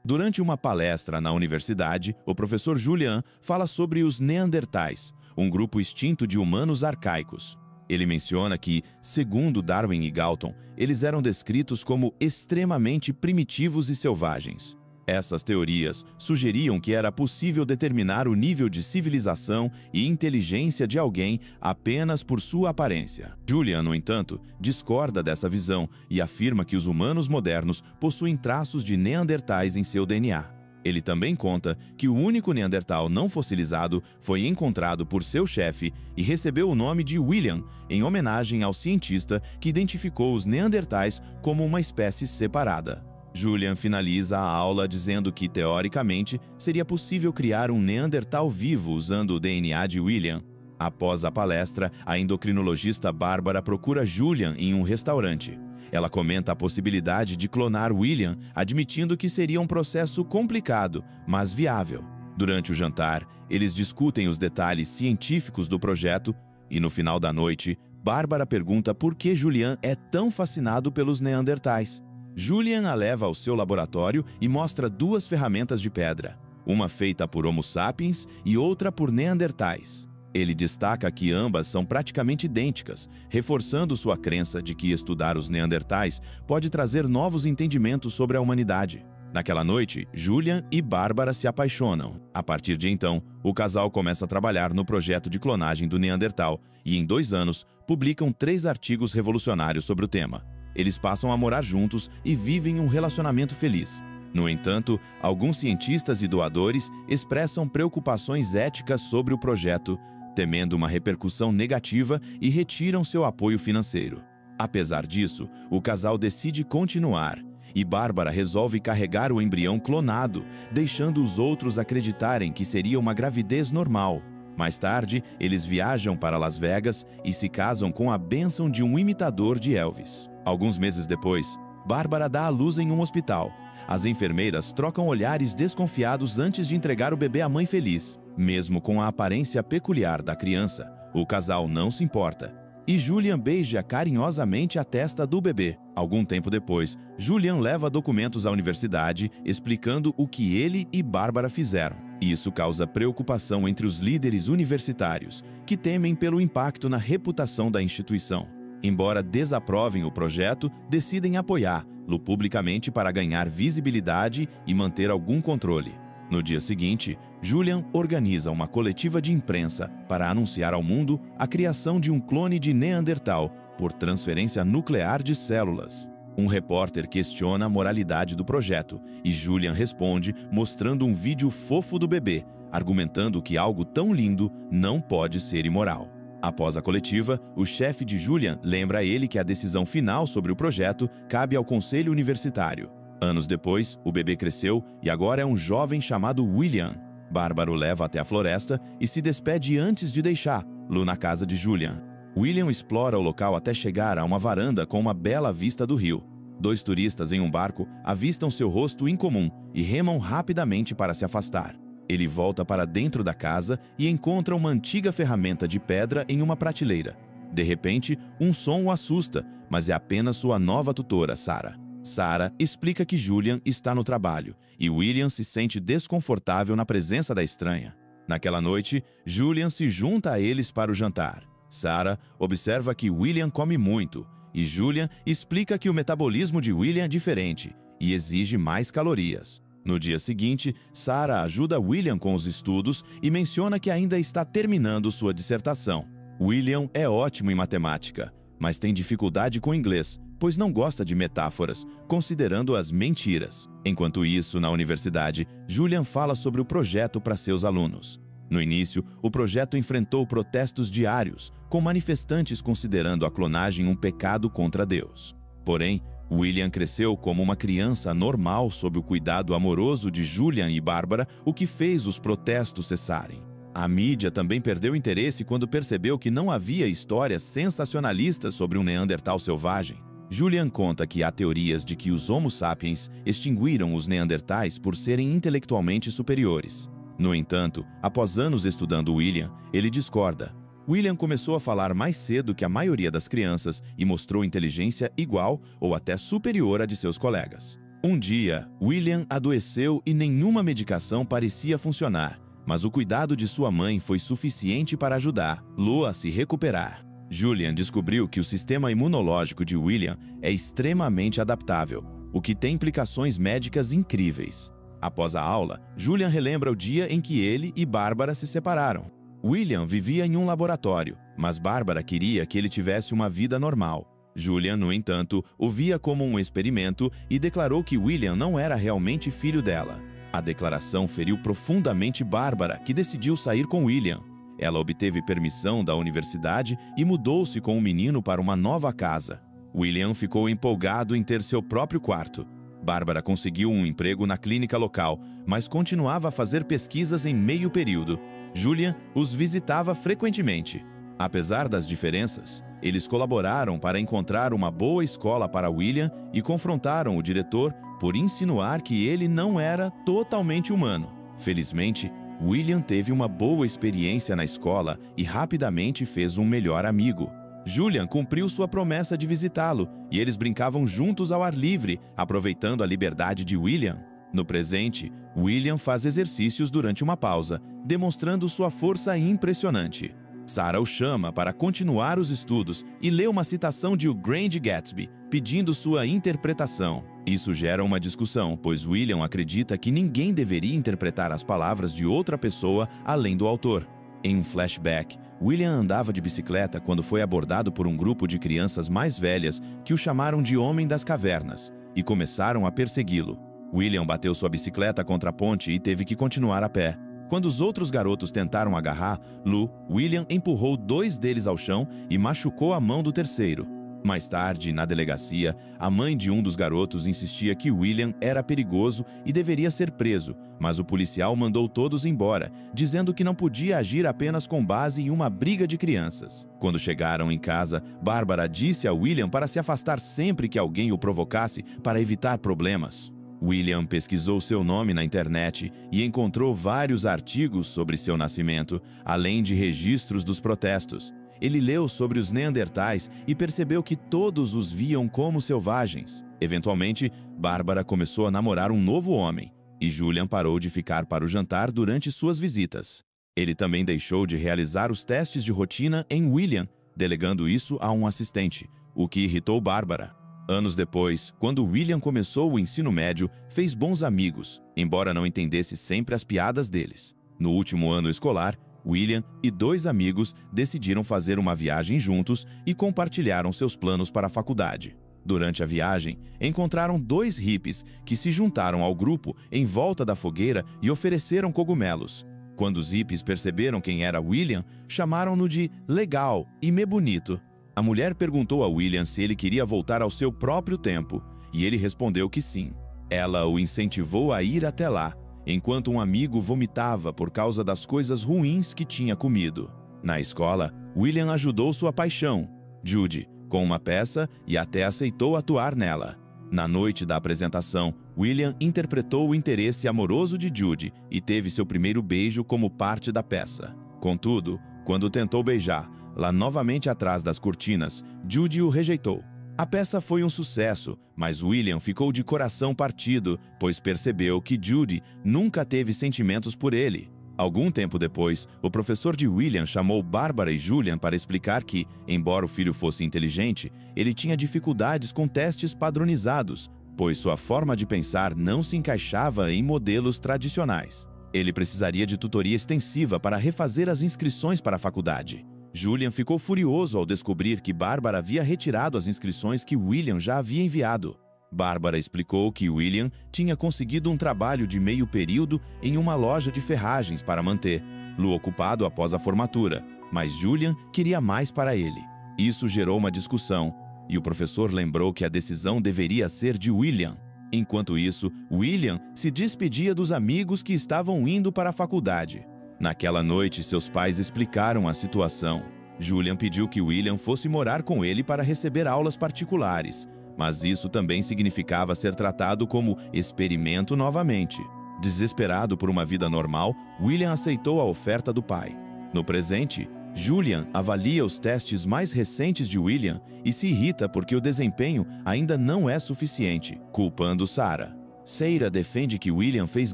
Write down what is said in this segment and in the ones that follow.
Durante uma palestra na universidade, o professor Julian fala sobre os Neandertais, um grupo extinto de humanos arcaicos. Ele menciona que, segundo Darwin e Galton, eles eram descritos como extremamente primitivos e selvagens. Essas teorias sugeriam que era possível determinar o nível de civilização e inteligência de alguém apenas por sua aparência. Julian, no entanto, discorda dessa visão e afirma que os humanos modernos possuem traços de Neandertais em seu DNA. Ele também conta que o único Neandertal não fossilizado foi encontrado por seu chefe e recebeu o nome de William, em homenagem ao cientista que identificou os Neandertais como uma espécie separada. Julian finaliza a aula dizendo que, teoricamente, seria possível criar um Neandertal vivo usando o DNA de William. Após a palestra, a endocrinologista Bárbara procura Julian em um restaurante. Ela comenta a possibilidade de clonar William, admitindo que seria um processo complicado, mas viável. Durante o jantar, eles discutem os detalhes científicos do projeto e, no final da noite, Bárbara pergunta por que Julian é tão fascinado pelos Neandertais. Julian a leva ao seu laboratório e mostra duas ferramentas de pedra, uma feita por Homo sapiens e outra por Neandertais. Ele destaca que ambas são praticamente idênticas, reforçando sua crença de que estudar os Neandertais pode trazer novos entendimentos sobre a humanidade. Naquela noite, Julian e Bárbara se apaixonam. A partir de então, o casal começa a trabalhar no projeto de clonagem do Neandertal e, em 2 anos, publicam 3 artigos revolucionários sobre o tema. Eles passam a morar juntos e vivem um relacionamento feliz. No entanto, alguns cientistas e doadores expressam preocupações éticas sobre o projeto, temendo uma repercussão negativa e retiram seu apoio financeiro. Apesar disso, o casal decide continuar e Bárbara resolve carregar o embrião clonado, deixando os outros acreditarem que seria uma gravidez normal. Mais tarde, eles viajam para Las Vegas e se casam com a bênção de um imitador de Elvis. Alguns meses depois, Bárbara dá à luz em um hospital. As enfermeiras trocam olhares desconfiados antes de entregar o bebê à mãe feliz. Mesmo com a aparência peculiar da criança, o casal não se importa. E Julian beija carinhosamente a testa do bebê. Algum tempo depois, Julian leva documentos à universidade explicando o que ele e Bárbara fizeram. Isso causa preocupação entre os líderes universitários, que temem pelo impacto na reputação da instituição. Embora desaprovem o projeto, decidem apoiá-lo publicamente para ganhar visibilidade e manter algum controle. No dia seguinte, Julian organiza uma coletiva de imprensa para anunciar ao mundo a criação de um clone de Neandertal por transferência nuclear de células. Um repórter questiona a moralidade do projeto e Julian responde mostrando um vídeo fofo do bebê, argumentando que algo tão lindo não pode ser imoral. Após a coletiva, o chefe de Julian lembra a ele que a decisão final sobre o projeto cabe ao conselho universitário. Anos depois, o bebê cresceu e agora é um jovem chamado William. Bárbara o leva até a floresta e se despede antes de deixá-lo na casa de Julian. William explora o local até chegar a uma varanda com uma bela vista do rio. 2 turistas em um barco avistam seu rosto incomum e remam rapidamente para se afastar. Ele volta para dentro da casa e encontra uma antiga ferramenta de pedra em uma prateleira. De repente, um som o assusta, mas é apenas sua nova tutora, Sarah. Sarah explica que Julian está no trabalho e William se sente desconfortável na presença da estranha. Naquela noite, Julian se junta a eles para o jantar. Sarah observa que William come muito e Julian explica que o metabolismo de William é diferente e exige mais calorias. No dia seguinte, Sarah ajuda William com os estudos e menciona que ainda está terminando sua dissertação. William é ótimo em matemática, mas tem dificuldade com inglês, pois não gosta de metáforas, considerando-as mentiras. Enquanto isso, na universidade, Julian fala sobre o projeto para seus alunos. No início, o projeto enfrentou protestos diários, com manifestantes considerando a clonagem um pecado contra Deus. Porém, William cresceu como uma criança normal sob o cuidado amoroso de Julian e Bárbara, o que fez os protestos cessarem. A mídia também perdeu interesse quando percebeu que não havia histórias sensacionalistas sobre um Neandertal selvagem. Julian conta que há teorias de que os Homo sapiens extinguiram os Neandertais por serem intelectualmente superiores. No entanto, após anos estudando William, ele discorda. William começou a falar mais cedo que a maioria das crianças e mostrou inteligência igual ou até superior à de seus colegas. Um dia, William adoeceu e nenhuma medicação parecia funcionar, mas o cuidado de sua mãe foi suficiente para ajudar Lou a se recuperar. Julian descobriu que o sistema imunológico de William é extremamente adaptável, o que tem implicações médicas incríveis. Após a aula, Julian relembra o dia em que ele e Bárbara se separaram. William vivia em um laboratório, mas Bárbara queria que ele tivesse uma vida normal. Julian, no entanto, o via como um experimento e declarou que William não era realmente filho dela. A declaração feriu profundamente Bárbara, que decidiu sair com William. Ela obteve permissão da universidade e mudou-se com o menino para uma nova casa. William ficou empolgado em ter seu próprio quarto. Bárbara conseguiu um emprego na clínica local, mas continuava a fazer pesquisas em meio período. Julian os visitava frequentemente. Apesar das diferenças, eles colaboraram para encontrar uma boa escola para William e confrontaram o diretor por insinuar que ele não era totalmente humano. Felizmente, William teve uma boa experiência na escola e rapidamente fez um melhor amigo. Julian cumpriu sua promessa de visitá-lo e eles brincavam juntos ao ar livre, aproveitando a liberdade de William. No presente, William faz exercícios durante uma pausa, demonstrando sua força impressionante. Sarah o chama para continuar os estudos e lê uma citação de O Grande Gatsby, pedindo sua interpretação. Isso gera uma discussão, pois William acredita que ninguém deveria interpretar as palavras de outra pessoa além do autor. Em um flashback, William andava de bicicleta quando foi abordado por um grupo de crianças mais velhas que o chamaram de Homem das Cavernas e começaram a persegui-lo. William bateu sua bicicleta contra a ponte e teve que continuar a pé. Quando os outros garotos tentaram agarrar Lou, William empurrou 2 deles ao chão e machucou a mão do terceiro. Mais tarde, na delegacia, a mãe de um dos garotos insistia que William era perigoso e deveria ser preso, mas o policial mandou todos embora, dizendo que não podia agir apenas com base em uma briga de crianças. Quando chegaram em casa, Bárbara disse a William para se afastar sempre que alguém o provocasse para evitar problemas. William pesquisou seu nome na internet e encontrou vários artigos sobre seu nascimento, além de registros dos protestos. Ele leu sobre os Neandertais e percebeu que todos os viam como selvagens. Eventualmente, Bárbara começou a namorar um novo homem, e Julian parou de ficar para o jantar durante suas visitas. Ele também deixou de realizar os testes de rotina em William, delegando isso a um assistente, o que irritou Bárbara. Anos depois, quando William começou o ensino médio, fez bons amigos, embora não entendesse sempre as piadas deles. No último ano escolar, William e 2 amigos decidiram fazer uma viagem juntos e compartilharam seus planos para a faculdade. Durante a viagem, encontraram 2 hippies que se juntaram ao grupo em volta da fogueira e ofereceram cogumelos. Quando os hippies perceberam quem era William, chamaram-no de legal e me bonito. A mulher perguntou a William se ele queria voltar ao seu próprio tempo, e ele respondeu que sim. Ela o incentivou a ir até lá, enquanto um amigo vomitava por causa das coisas ruins que tinha comido. Na escola, William ajudou sua paixão, Judy, com uma peça e até aceitou atuar nela. Na noite da apresentação, William interpretou o interesse amoroso de Judy e teve seu primeiro beijo como parte da peça. Contudo, quando tentou beijar, lá novamente atrás das cortinas, Judy o rejeitou. A peça foi um sucesso, mas William ficou de coração partido, pois percebeu que Judy nunca teve sentimentos por ele. Algum tempo depois, o professor de William chamou Bárbara e Julian para explicar que, embora o filho fosse inteligente, ele tinha dificuldades com testes padronizados, pois sua forma de pensar não se encaixava em modelos tradicionais. Ele precisaria de tutoria extensiva para refazer as inscrições para a faculdade. Julian ficou furioso ao descobrir que Bárbara havia retirado as inscrições que William já havia enviado. Bárbara explicou que William tinha conseguido um trabalho de meio período em uma loja de ferragens para manter-lo ocupado após a formatura, mas Julian queria mais para ele. Isso gerou uma discussão, e o professor lembrou que a decisão deveria ser de William. Enquanto isso, William se despedia dos amigos que estavam indo para a faculdade. Naquela noite, seus pais explicaram a situação. Julian pediu que William fosse morar com ele para receber aulas particulares, mas isso também significava ser tratado como experimento novamente. Desesperado por uma vida normal, William aceitou a oferta do pai. No presente, Julian avalia os testes mais recentes de William e se irrita porque o desempenho ainda não é suficiente, culpando Sarah. Seira defende que William fez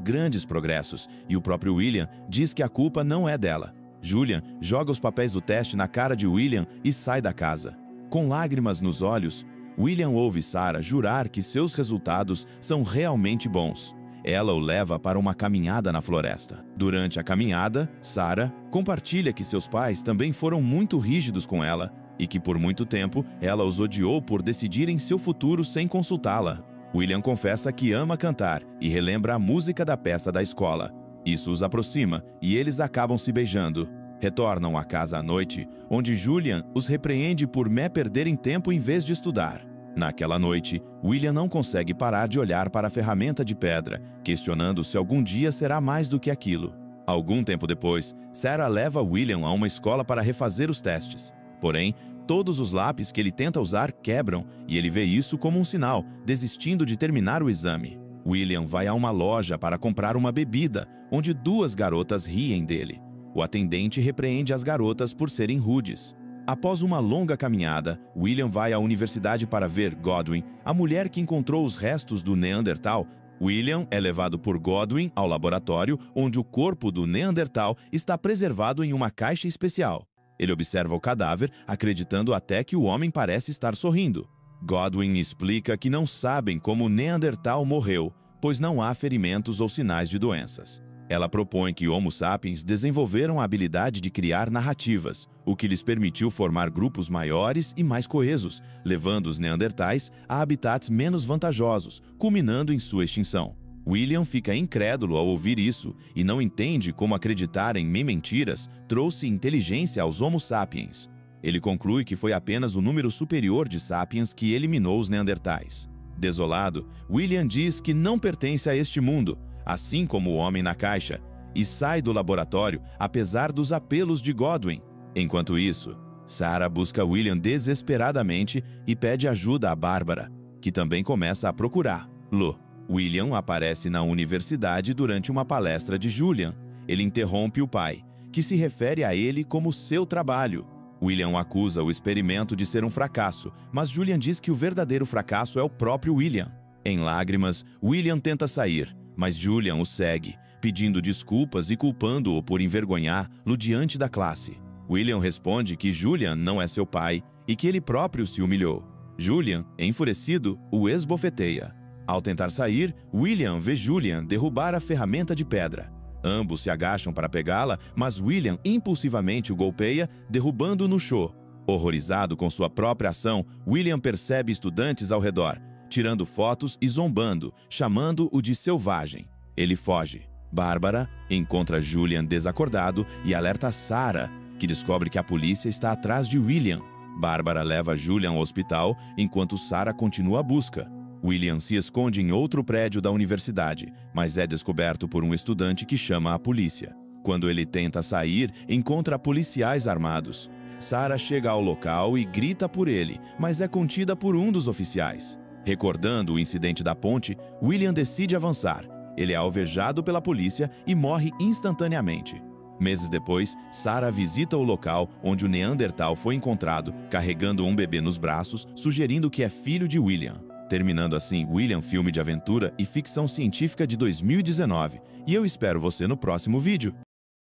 grandes progressos e o próprio William diz que a culpa não é dela. Julian joga os papéis do teste na cara de William e sai da casa. Com lágrimas nos olhos, William ouve Sarah jurar que seus resultados são realmente bons. Ela o leva para uma caminhada na floresta. Durante a caminhada, Sarah compartilha que seus pais também foram muito rígidos com ela e que por muito tempo ela os odiou por decidirem seu futuro sem consultá-la. William confessa que ama cantar e relembra a música da peça da escola. Isso os aproxima e eles acabam se beijando. Retornam à casa à noite, onde Julian os repreende por perderem tempo em vez de estudar. Naquela noite, William não consegue parar de olhar para a ferramenta de pedra, questionando se algum dia será mais do que aquilo. Algum tempo depois, Sarah leva William a uma escola para refazer os testes. Porém, todos os lápis que ele tenta usar quebram e ele vê isso como um sinal, desistindo de terminar o exame. William vai a uma loja para comprar uma bebida, onde duas garotas riem dele. O atendente repreende as garotas por serem rudes. Após uma longa caminhada, William vai à universidade para ver Godwin, a mulher que encontrou os restos do Neandertal. William é levado por Godwin ao laboratório, onde o corpo do Neandertal está preservado em uma caixa especial. Ele observa o cadáver, acreditando até que o homem parece estar sorrindo. Godwin explica que não sabem como o Neandertal morreu, pois não há ferimentos ou sinais de doenças. Ela propõe que Homo sapiens desenvolveram a habilidade de criar narrativas, o que lhes permitiu formar grupos maiores e mais coesos, levando os Neandertais a habitats menos vantajosos, culminando em sua extinção. William fica incrédulo ao ouvir isso e não entende como acreditar em mentiras trouxe inteligência aos Homo sapiens. Ele conclui que foi apenas o número superior de sapiens que eliminou os Neandertais. Desolado, William diz que não pertence a este mundo, assim como o homem na caixa, e sai do laboratório apesar dos apelos de Godwin. Enquanto isso, Sarah busca William desesperadamente e pede ajuda a Bárbara, que também começa a procurá-lo. William aparece na universidade durante uma palestra de Julian. Ele interrompe o pai, que se refere a ele como seu trabalho. William acusa o experimento de ser um fracasso, mas Julian diz que o verdadeiro fracasso é o próprio William. Em lágrimas, William tenta sair, mas Julian o segue, pedindo desculpas e culpando-o por envergonhá-lo diante da classe. William responde que Julian não é seu pai e que ele próprio se humilhou. Julian, enfurecido, o esbofeteia. Ao tentar sair, William vê Julian derrubar a ferramenta de pedra. Ambos se agacham para pegá-la, mas William impulsivamente o golpeia, derrubando-o no chão. Horrorizado com sua própria ação, William percebe estudantes ao redor, tirando fotos e zombando, chamando-o de selvagem. Ele foge. Bárbara encontra Julian desacordado e alerta Sarah, que descobre que a polícia está atrás de William. Bárbara leva Julian ao hospital, enquanto Sarah continua a busca. William se esconde em outro prédio da universidade, mas é descoberto por um estudante que chama a polícia. Quando ele tenta sair, encontra policiais armados. Sarah chega ao local e grita por ele, mas é contida por um dos oficiais. Recordando o incidente da ponte, William decide avançar. Ele é alvejado pela polícia e morre instantaneamente. Meses depois, Sarah visita o local onde o Neandertal foi encontrado, carregando um bebê nos braços, sugerindo que é filho de William. Terminando assim William, filme de aventura e ficção científica de 2019. E eu espero você no próximo vídeo.